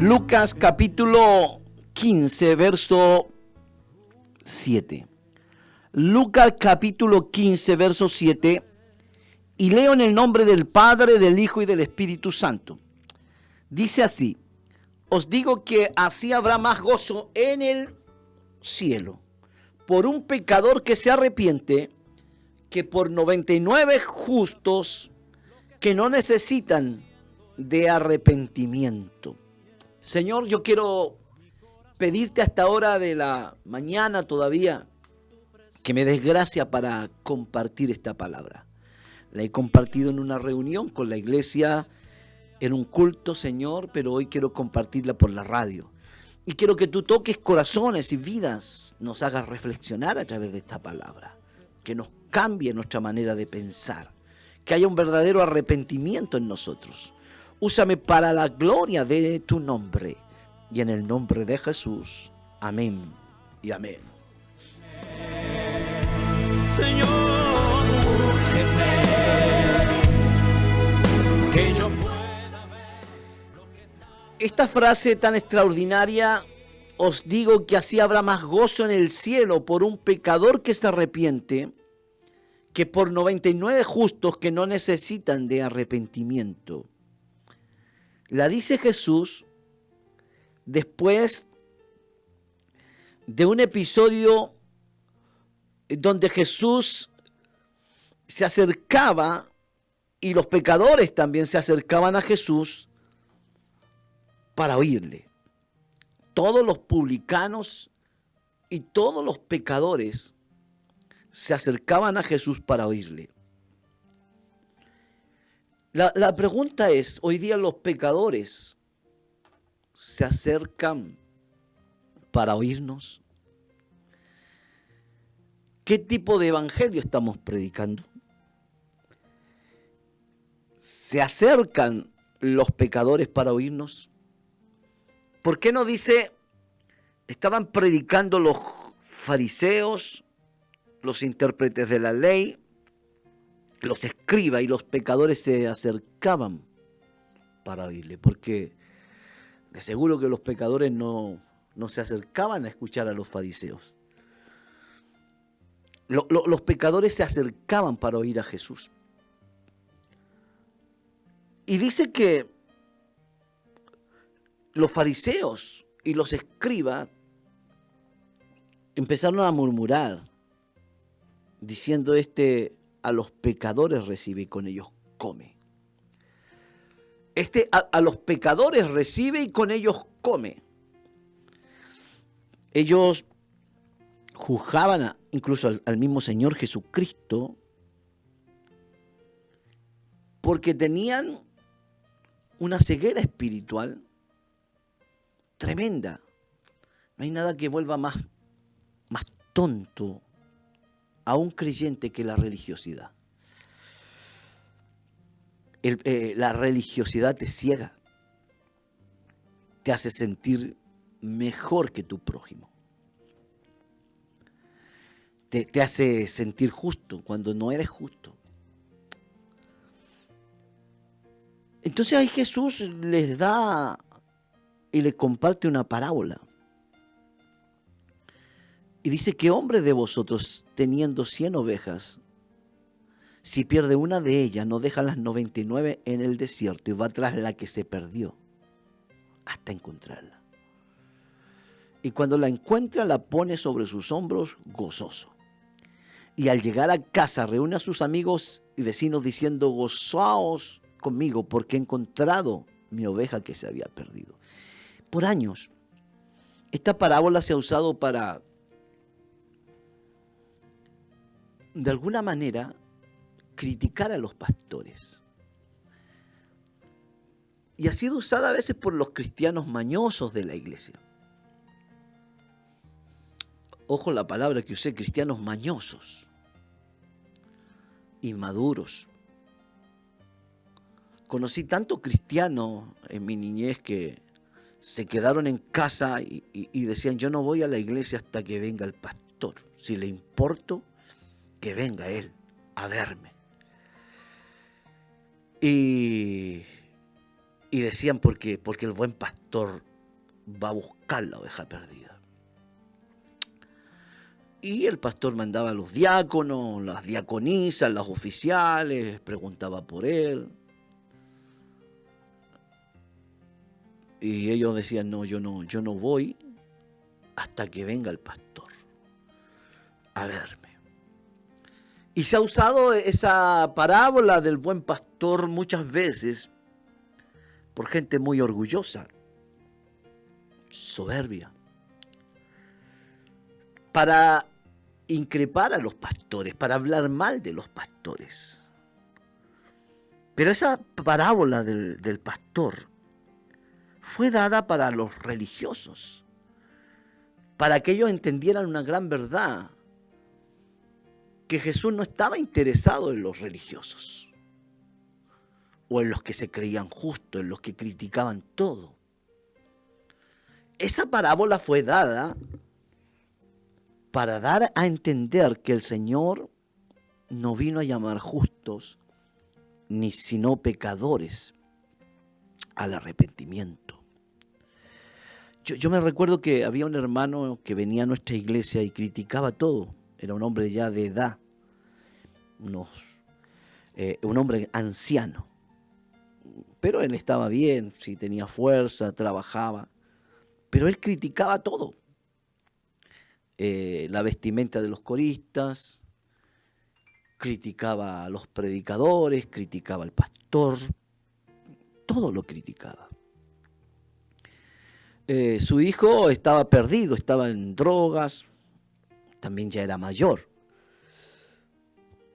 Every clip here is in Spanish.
Lucas capítulo 15, verso 7. Lucas capítulo 15, verso 7. Y leo en el nombre del Padre, del Hijo y del Espíritu Santo. Dice así: os digo que así habrá más gozo en el cielo por un pecador que se arrepiente que por 99 justos que no necesitan de arrepentimiento. Señor, yo quiero pedirte a esta hora de la mañana todavía que me des gracia para compartir esta palabra. La he compartido en una reunión con la iglesia, en un culto, Señor, pero hoy quiero compartirla por la radio. Y quiero que tú toques corazones y vidas, nos hagas reflexionar a través de esta palabra, que nos cambie nuestra manera de pensar, que haya un verdadero arrepentimiento en nosotros. Úsame para la gloria de tu nombre y en el nombre de Jesús. Amén y amén. Señor, que yo pueda ver. Esta frase tan extraordinaria: os digo que así habrá más gozo en el cielo por un pecador que se arrepiente que por 99 justos que no necesitan de arrepentimiento. La dice Jesús después de un episodio donde Jesús se acercaba y los pecadores también se acercaban a Jesús para oírle. Todos los publicanos y todos los pecadores se acercaban a Jesús para oírle. La pregunta es, hoy día los pecadores se acercan para oírnos. ¿Qué tipo de evangelio estamos predicando? ¿Se acercan los pecadores para oírnos? ¿Por qué no dice, estaban predicando los fariseos, los intérpretes de la ley, los escribas, y los pecadores se acercaban para oírle? Porque de seguro que los pecadores no se acercaban a escuchar a los fariseos. Los pecadores se acercaban para oír a Jesús. Y dice que los fariseos y los escribas empezaron a murmurar, diciendo: a los pecadores recibe y con ellos come. A los pecadores recibe y con ellos come. Ellos juzgaban incluso al mismo Señor Jesucristo porque tenían una ceguera espiritual tremenda. No hay nada que vuelva más tonto a un creyente que la religiosidad. La religiosidad te ciega, te hace sentir mejor que tu prójimo, te hace sentir justo cuando no eres justo. Entonces ahí Jesús les da y le comparte una parábola. Y dice: ¿qué hombre de vosotros, teniendo 100 ovejas, si pierde una de ellas, no deja las 99 en el desierto y va tras la que se perdió hasta encontrarla? Y cuando la encuentra, la pone sobre sus hombros gozoso. Y al llegar a casa, reúne a sus amigos y vecinos diciendo: gozaos conmigo, porque he encontrado mi oveja que se había perdido. Por años, esta parábola se ha usado para, de alguna manera, criticar a los pastores. Y ha sido usada a veces por los cristianos mañosos de la iglesia. Ojo la palabra que usé: cristianos mañosos, inmaduros. Conocí tantos cristianos en mi niñez que se quedaron en casa y decían: yo no voy a la iglesia hasta que venga el pastor. Si le importo, que venga él a verme. Y decían porque el buen pastor va a buscar la oveja perdida. Y el pastor mandaba a los diáconos, las diaconisas, los oficiales, preguntaba por él. Y ellos decían, no, yo no voy hasta que venga el pastor a verme. Y se ha usado esa parábola del buen pastor muchas veces por gente muy orgullosa, soberbia, para increpar a los pastores, para hablar mal de los pastores. Pero esa parábola del pastor fue dada para los religiosos, para que ellos entendieran una gran verdad, que Jesús no estaba interesado en los religiosos, o en los que se creían justos, en los que criticaban todo. Esa parábola fue dada para dar a entender que el Señor no vino a llamar justos, ni sino pecadores al arrepentimiento. Yo me recuerdo que había un hermano que venía a nuestra iglesia y criticaba todo. Era un hombre ya de edad, un hombre anciano. Pero él estaba bien, sí, tenía fuerza, trabajaba. Pero él criticaba todo. La vestimenta de los coristas, criticaba a los predicadores, criticaba al pastor, todo lo criticaba. Su hijo estaba perdido, estaba en drogas, también ya era mayor,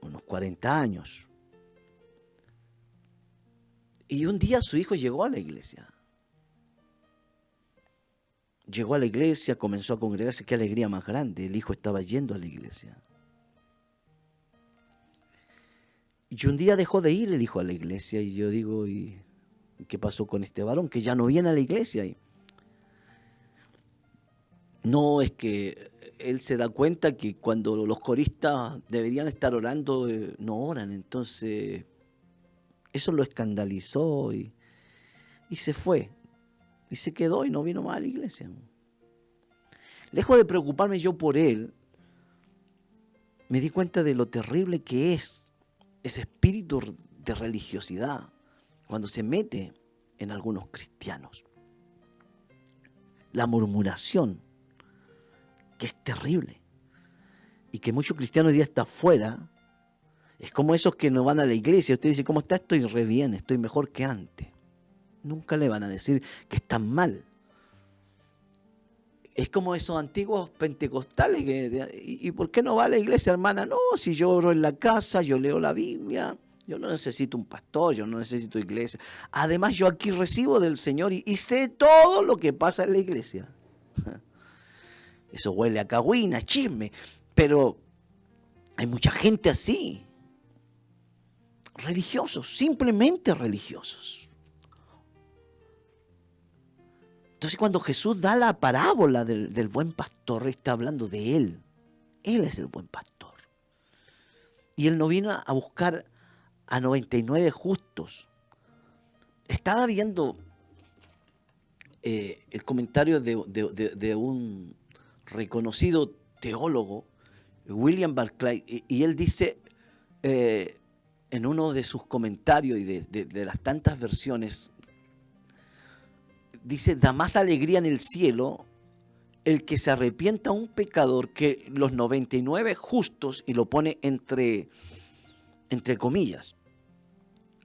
unos 40 años. Y un día su hijo llegó a la iglesia. Llegó a la iglesia, comenzó a congregarse, qué alegría más grande, el hijo estaba yendo a la iglesia. Y un día dejó de ir el hijo a la iglesia y yo digo, ¿y qué pasó con este varón que ya no viene a la iglesia? Y no, es que él se da cuenta que cuando los coristas deberían estar orando, no oran. Entonces, eso lo escandalizó y se fue. Y se quedó y no vino más a la iglesia. Lejos de preocuparme yo por él, me di cuenta de lo terrible que es ese espíritu de religiosidad cuando se mete en algunos cristianos. La murmuración, que es terrible, y que muchos cristianos hoy día están afuera, es como esos que no van a la iglesia. Usted dice, ¿cómo está? Estoy re bien, estoy mejor que antes. Nunca le van a decir que están mal. Es como esos antiguos pentecostales que, ¿y por qué no va a la iglesia, hermana? No, si yo oro en la casa, yo leo la Biblia, yo no necesito un pastor, yo no necesito iglesia. Además, yo aquí recibo del Señor y sé todo lo que pasa en la iglesia. Eso huele a cagüina, chisme, pero hay mucha gente así, religiosos, simplemente religiosos. Entonces cuando Jesús da la parábola del buen pastor, está hablando de Él. Él es el buen pastor. Y Él no vino a buscar a 99 justos. Estaba viendo el comentario de un reconocido teólogo, William Barclay, y él dice en uno de sus comentarios y de las tantas versiones, dice, da más alegría en el cielo el que se arrepienta un pecador que los 99 justos, y lo pone entre comillas,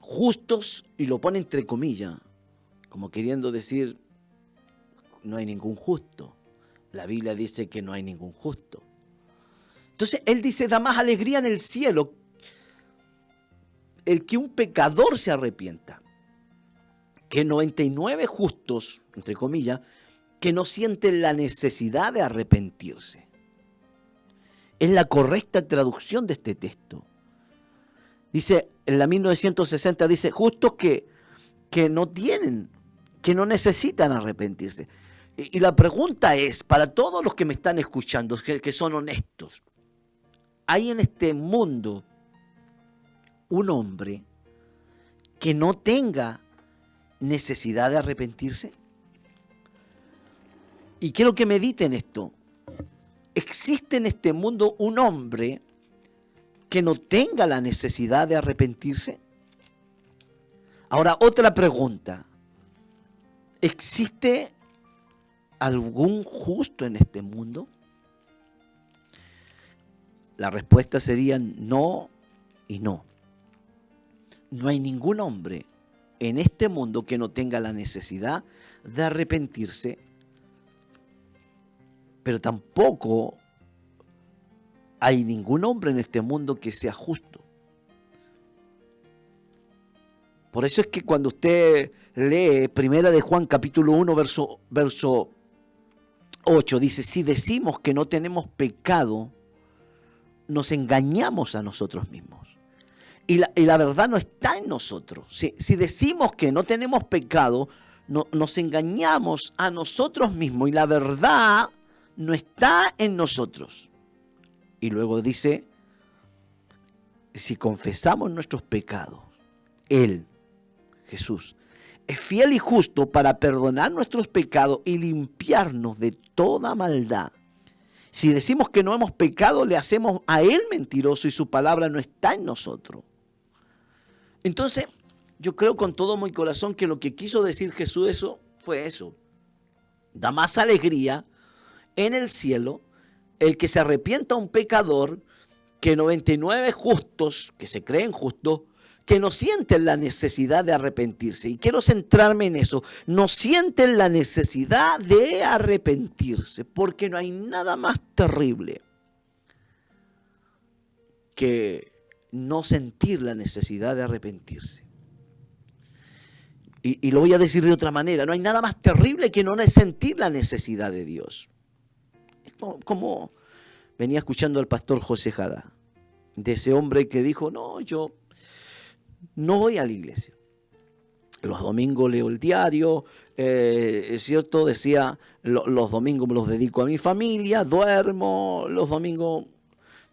justos, y lo pone entre comillas, como queriendo decir, no hay ningún justo. La Biblia dice que no hay ningún justo. Entonces él dice, da más alegría en el cielo el que un pecador se arrepienta que 99 justos, entre comillas, que no sienten la necesidad de arrepentirse. Es la correcta traducción de este texto. Dice, en la 1960 dice, justos que no tienen, que no necesitan arrepentirse. Y la pregunta es, para todos los que me están escuchando, que son honestos, ¿hay en este mundo un hombre que no tenga necesidad de arrepentirse? Y quiero que mediten esto. ¿Existe en este mundo un hombre que no tenga la necesidad de arrepentirse? Ahora, otra pregunta. ¿Existe algún justo en este mundo? La respuesta sería no y no. No hay ningún hombre en este mundo que no tenga la necesidad de arrepentirse, pero tampoco hay ningún hombre en este mundo que sea justo. Por eso es que cuando usted lee Primera de Juan capítulo 1 verso 8, dice, si decimos que no tenemos pecado, nos engañamos a nosotros mismos. Y la verdad no está en nosotros. Si decimos que no tenemos pecado, nos engañamos a nosotros mismos y la verdad no está en nosotros. Y luego dice, si confesamos nuestros pecados, Él, Jesús, es fiel y justo para perdonar nuestros pecados y limpiarnos de toda maldad. Si decimos que no hemos pecado, le hacemos a Él mentiroso y su palabra no está en nosotros. Entonces, yo creo con todo mi corazón que lo que quiso decir Jesús fue eso. Da más alegría en el cielo el que se arrepienta un pecador que 99 justos, que se creen justos, que no sienten la necesidad de arrepentirse. Y quiero centrarme en eso. No sienten la necesidad de arrepentirse, porque no hay nada más terrible que no sentir la necesidad de arrepentirse. Y lo voy a decir de otra manera. No hay nada más terrible que no sentir la necesidad de Dios. Es como venía escuchando al pastor José Jada, de ese hombre que dijo, no, yo no voy a la iglesia. Los domingos leo el diario, es cierto, decía, los domingos me los dedico a mi familia, duermo los domingos,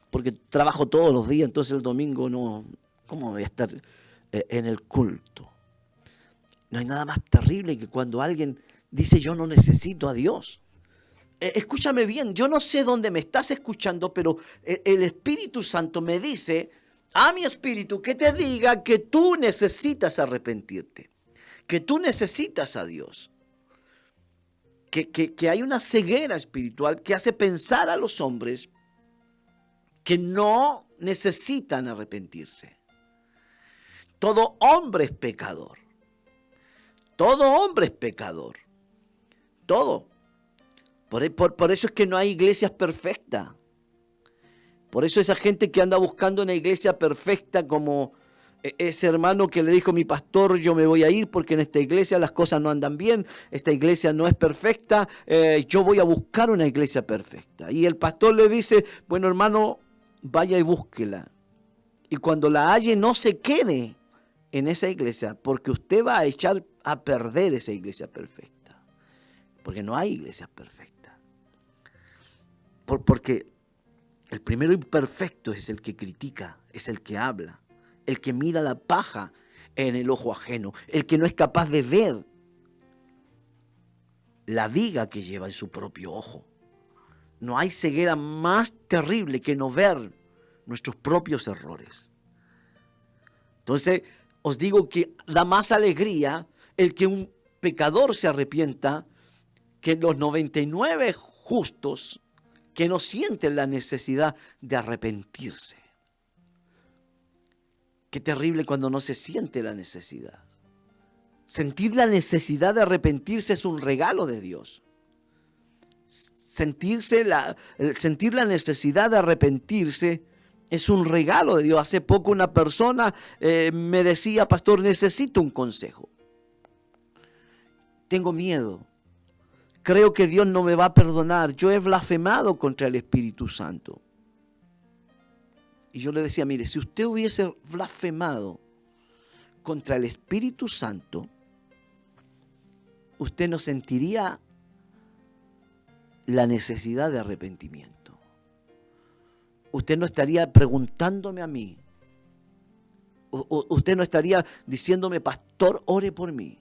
porque trabajo todos los días, entonces el domingo no, ¿cómo voy a estar en el culto? No hay nada más terrible que cuando alguien dice yo no necesito a Dios. Escúchame bien, yo no sé dónde me estás escuchando, pero el Espíritu Santo me dice a mi espíritu que te diga que tú necesitas arrepentirte, que tú necesitas a Dios, que hay una ceguera espiritual que hace pensar a los hombres que no necesitan arrepentirse. Todo hombre es pecador. Todo hombre es pecador. Todo. Por eso es que no hay iglesias perfectas. Por eso esa gente que anda buscando una iglesia perfecta, como ese hermano que le dijo mi pastor, yo me voy a ir porque en esta iglesia las cosas no andan bien, esta iglesia no es perfecta, yo voy a buscar una iglesia perfecta. Y el pastor le dice, bueno hermano, vaya y búsquela. Y cuando la halle, no se quede en esa iglesia, porque usted va a echar a perder esa iglesia perfecta. Porque no hay iglesias perfectas. Porque el primero imperfecto es el que critica, es el que habla, el que mira la paja en el ojo ajeno, el que no es capaz de ver la viga que lleva en su propio ojo. No hay ceguera más terrible que no ver nuestros propios errores. Entonces, os digo que da más alegría el que un pecador se arrepienta que los 99 justos que no sienten la necesidad de arrepentirse. Qué terrible cuando no se siente la necesidad. Sentir la necesidad de arrepentirse es un regalo de Dios. Sentir la necesidad de arrepentirse es un regalo de Dios. Hace poco una persona me decía, pastor, necesito un consejo. Tengo miedo. Creo que Dios no me va a perdonar. Yo he blasfemado contra el Espíritu Santo. Y yo le decía, mire, si usted hubiese blasfemado contra el Espíritu Santo, usted no sentiría la necesidad de arrepentimiento. Usted no estaría preguntándome a mí. Usted no estaría diciéndome, pastor, ore por mí.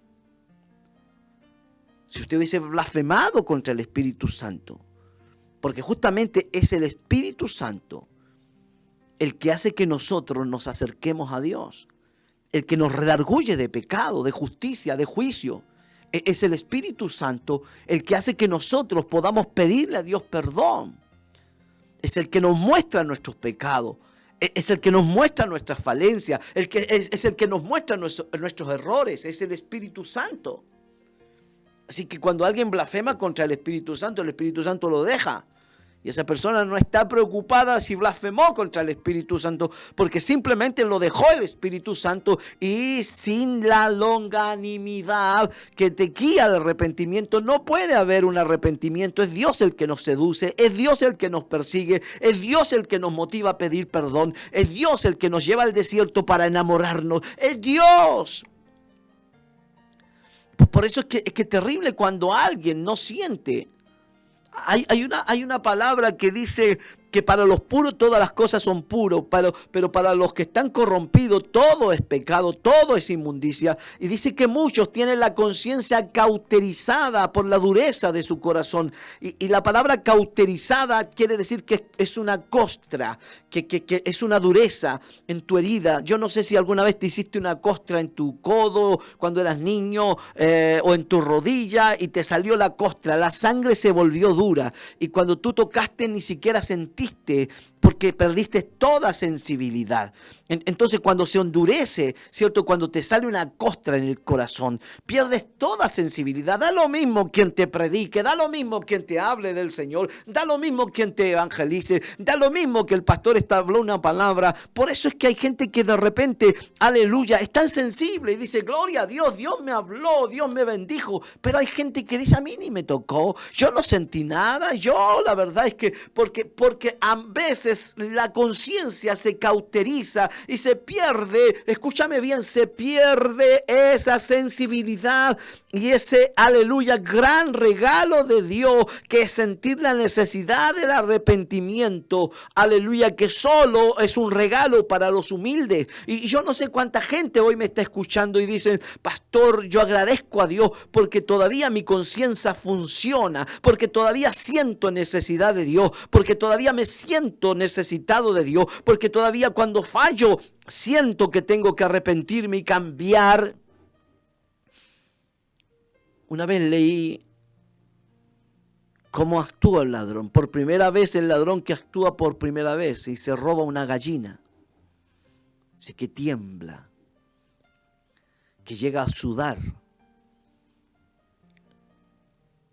si usted hubiese blasfemado contra el Espíritu Santo, porque justamente es el Espíritu Santo el que hace que nosotros nos acerquemos a Dios, el que nos redarguye de pecado, de justicia, de juicio. Es el Espíritu Santo el que hace que nosotros podamos pedirle a Dios perdón. Es el que nos muestra nuestros pecados, es el que nos muestra nuestras falencias, es el que nos muestra nuestros errores, es el Espíritu Santo. Así que cuando alguien blasfema contra el Espíritu Santo lo deja. Y esa persona no está preocupada si blasfemó contra el Espíritu Santo, porque simplemente lo dejó el Espíritu Santo, y sin la longanimidad que te guía al arrepentimiento no puede haber un arrepentimiento. Es Dios el que nos seduce, es Dios el que nos persigue, es Dios el que nos motiva a pedir perdón, es Dios el que nos lleva al desierto para enamorarnos, es Dios. Por eso es que es terrible cuando alguien no siente. Hay una palabra que dice que para los puros todas las cosas son puros, pero para los que están corrompidos todo es pecado, todo es inmundicia. Y dice que muchos tienen la conciencia cauterizada por la dureza de su corazón. Y la palabra cauterizada quiere decir que es una costra, que es una dureza en tu herida. Yo no sé si alguna vez te hiciste una costra en tu codo cuando eras niño, o en tu rodilla, y te salió la costra, la sangre se volvió dura. Y cuando tú tocaste ni siquiera sentiste, porque perdiste toda sensibilidad. Entonces cuando se endurece, ¿cierto? Cuando te sale una costra en el corazón, pierdes toda sensibilidad. Da lo mismo quien te predique, da lo mismo quien te hable del Señor, da lo mismo quien te evangelice, da lo mismo que el pastor habló una palabra. Por eso es que hay gente que de repente, aleluya, es tan sensible y dice, gloria a Dios, Dios me habló, Dios me bendijo. Pero hay gente que dice, a mí ni me tocó, yo no sentí nada, yo la verdad es que, porque a veces la conciencia se cauteriza y se pierde, escúchame bien, se pierde esa sensibilidad y ese, aleluya, gran regalo de Dios, que es sentir la necesidad del arrepentimiento, aleluya, que solo es un regalo para los humildes. Y yo no sé cuánta gente hoy me está escuchando y dicen, pastor, yo agradezco a Dios porque todavía mi conciencia funciona, porque todavía siento necesidad de Dios, porque todavía me siento necesitado de Dios, porque todavía cuando fallo siento que tengo que arrepentirme y cambiar. Una vez leí cómo actúa el ladrón. Por primera vez, el ladrón que actúa por primera vez y se roba una gallina. Dice que tiembla, que llega a sudar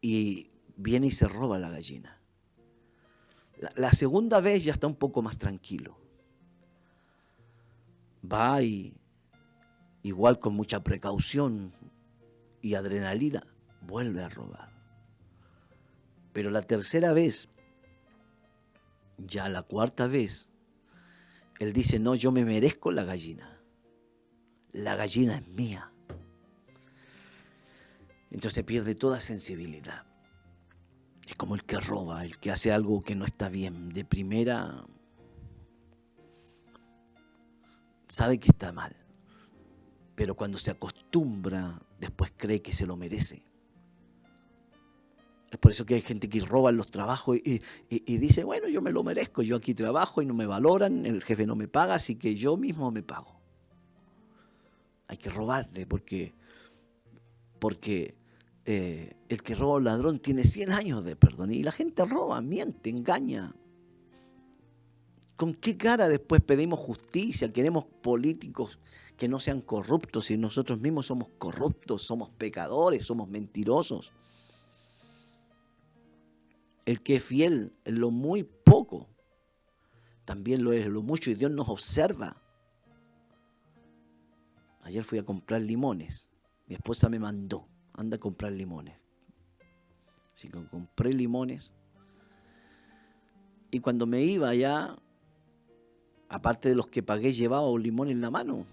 y viene y se roba la gallina. La segunda vez ya está un poco más tranquilo. Va y igual con mucha precaución y adrenalina vuelve a robar. Pero la tercera vez, ya la cuarta vez, él dice, no, yo me merezco la gallina. La gallina es mía. Entonces pierde toda sensibilidad. Es como el que roba, el que hace algo que no está bien. De primera sabe que está mal, pero cuando se acostumbra, después cree que se lo merece. Es por eso que hay gente que roba en los trabajos y dice, bueno, yo me lo merezco, yo aquí trabajo y no me valoran, el jefe no me paga, así que yo mismo me pago. Hay que robarle porque el que roba al ladrón tiene 100 años de perdón. Y la gente roba, miente, engaña. ¿Con qué cara después pedimos justicia? Queremos políticos que no sean corruptos y nosotros mismos somos corruptos, somos pecadores, somos mentirosos. El que es fiel en lo muy poco, también lo es en lo mucho, y Dios nos observa. Ayer fui a comprar limones. Mi esposa me mandó, anda a comprar limones. Así que compré limones. Y cuando me iba allá, aparte de los que pagué, llevaba un limón en la mano,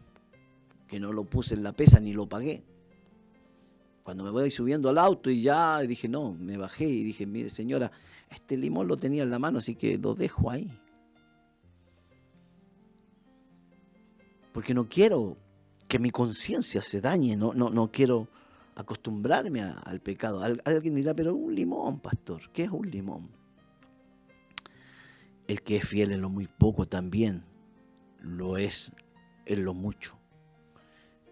que no lo puse en la pesa ni lo pagué. Cuando me voy subiendo al auto y ya dije, no, me bajé y dije, mire señora, este limón lo tenía en la mano, así que lo dejo ahí. Porque no quiero que mi conciencia se dañe, no quiero acostumbrarme al pecado. Alguien dirá, pero un limón, pastor, ¿qué es un limón? El que es fiel en lo muy poco también lo es en lo mucho.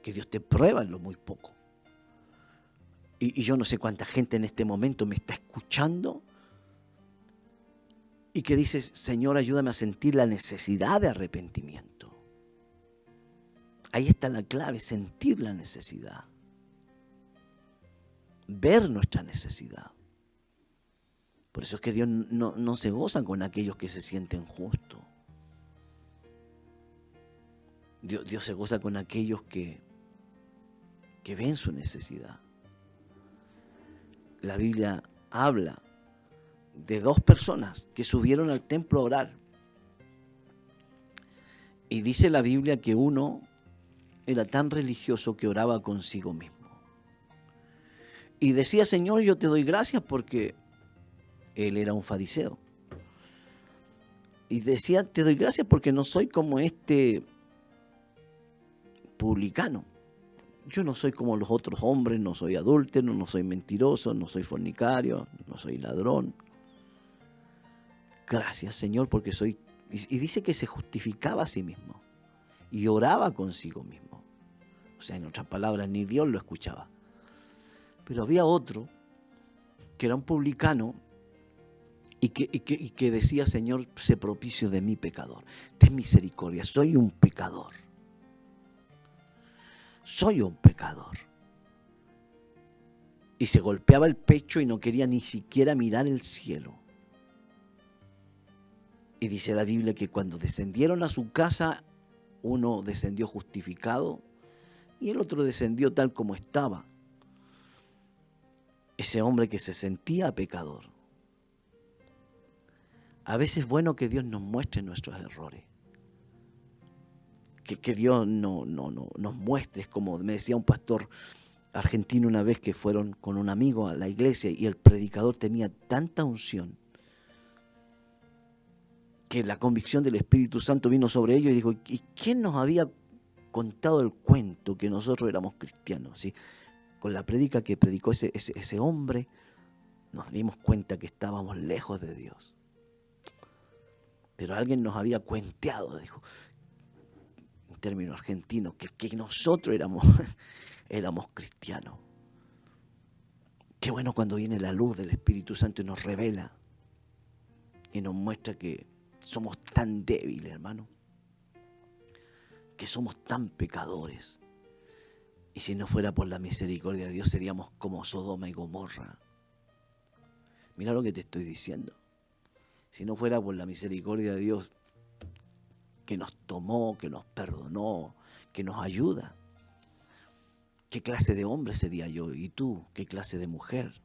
Que Dios te prueba en lo muy poco. Y yo no sé cuánta gente en este momento me está escuchando y que dice, Señor, ayúdame a sentir la necesidad de arrepentimiento. Ahí está la clave, sentir la necesidad. Ver nuestra necesidad. Por eso es que Dios no se goza con aquellos que se sienten justos. Dios se goza con aquellos que ven su necesidad. La Biblia habla de dos personas que subieron al templo a orar. Y dice la Biblia que uno era tan religioso que oraba consigo mismo. Y decía, Señor, yo te doy gracias porque él era un fariseo. Y decía, te doy gracias porque no soy como este publicano. Yo no soy como los otros hombres, no soy adúltero, no soy mentiroso, no soy fornicario, no soy ladrón. Gracias, Señor, porque soy... Y dice que se justificaba a sí mismo y oraba consigo mismo. O sea, en otras palabras, ni Dios lo escuchaba. Pero había otro que era un publicano y que decía, Señor, sé propicio de mi pecador. Ten misericordia, soy un pecador. Soy un pecador. Y se golpeaba el pecho y no quería ni siquiera mirar el cielo. Y dice la Biblia que cuando descendieron a su casa, uno descendió justificado y el otro descendió tal como estaba. Ese hombre que se sentía pecador. A veces es bueno que Dios nos muestre nuestros errores. Que Dios nos muestre. Es como me decía un pastor argentino una vez que fueron con un amigo a la iglesia y el predicador tenía tanta unción que la convicción del Espíritu Santo vino sobre ellos y dijo, ¿y quién nos había contado el cuento que nosotros éramos cristianos? ¿Sí? Con la prédica que predicó ese hombre, nos dimos cuenta que estábamos lejos de Dios. Pero alguien nos había cuenteado, dijo, en términos argentinos, que nosotros éramos cristianos. Qué bueno cuando viene la luz del Espíritu Santo y nos revela y nos muestra que somos tan débiles, hermano, que somos tan pecadores. Y si no fuera por la misericordia de Dios, seríamos como Sodoma y Gomorra. Mira lo que te estoy diciendo. Si no fuera por la misericordia de Dios, que nos tomó, que nos perdonó, que nos ayuda, ¿qué clase de hombre sería yo? ¿Y tú? ¿Qué clase de mujer?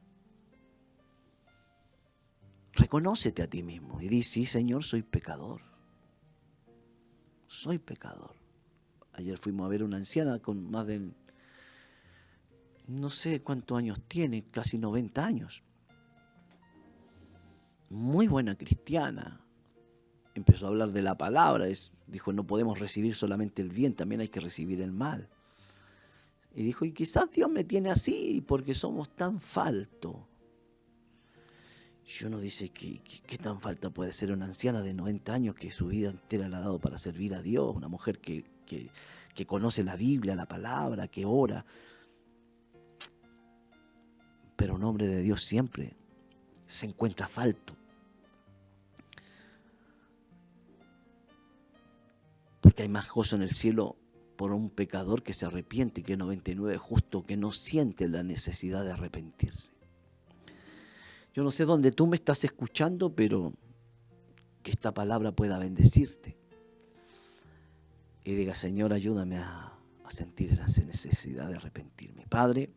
Reconócete a ti mismo y di, sí, Señor, soy pecador. Soy pecador. Ayer fuimos a ver una anciana con más de, no sé cuántos años tiene, casi 90 años. Muy buena cristiana. Empezó a hablar de la palabra. Dijo, no podemos recibir solamente el bien, también hay que recibir el mal. Y dijo, y quizás Dios me tiene así porque somos tan faltos. Y uno dice, ¿qué tan falta puede ser una anciana de 90 años que su vida entera la ha dado para servir a Dios? Una mujer que conoce la Biblia, la palabra, que ora. Pero un hombre de Dios siempre se encuentra falto. Porque hay más gozo en el cielo por un pecador que se arrepiente que 99 justo que no siente la necesidad de arrepentirse. Yo no sé dónde tú me estás escuchando, pero que esta palabra pueda bendecirte. Y diga, Señor, ayúdame a sentir esa necesidad de arrepentirme. Padre,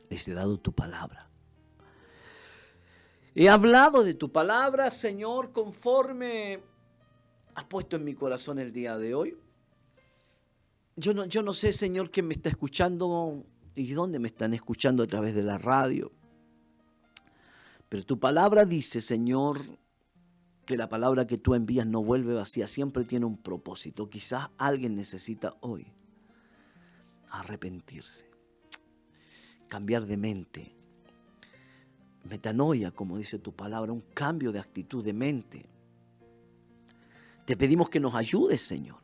les he dado tu palabra. He hablado de tu palabra, Señor, conforme has puesto en mi corazón el día de hoy. Yo no sé, Señor, quién me está escuchando y dónde me están escuchando a través de la radio. Pero tu palabra dice, Señor, que la palabra que tú envías no vuelve vacía, siempre tiene un propósito. Quizás alguien necesita hoy arrepentirse. cambiar de mente. Metanoia, como dice tu palabra, un cambio de actitud de mente. Te pedimos que nos ayudes, Señor,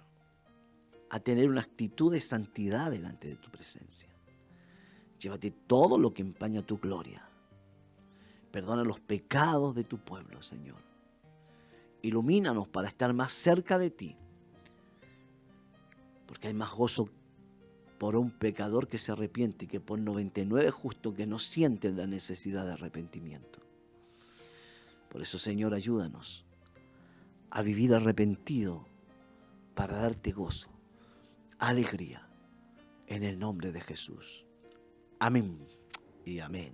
a tener una actitud de santidad delante de tu presencia. Llévate todo lo que empaña tu gloria. Perdona los pecados de tu pueblo, Señor. Ilumínanos para estar más cerca de ti. Porque hay más gozo por un pecador que se arrepiente que por 99 justos que no sienten la necesidad de arrepentimiento. Por eso, Señor, ayúdanos a vivir arrepentido para darte gozo, alegría, en el nombre de Jesús. Amén y amén.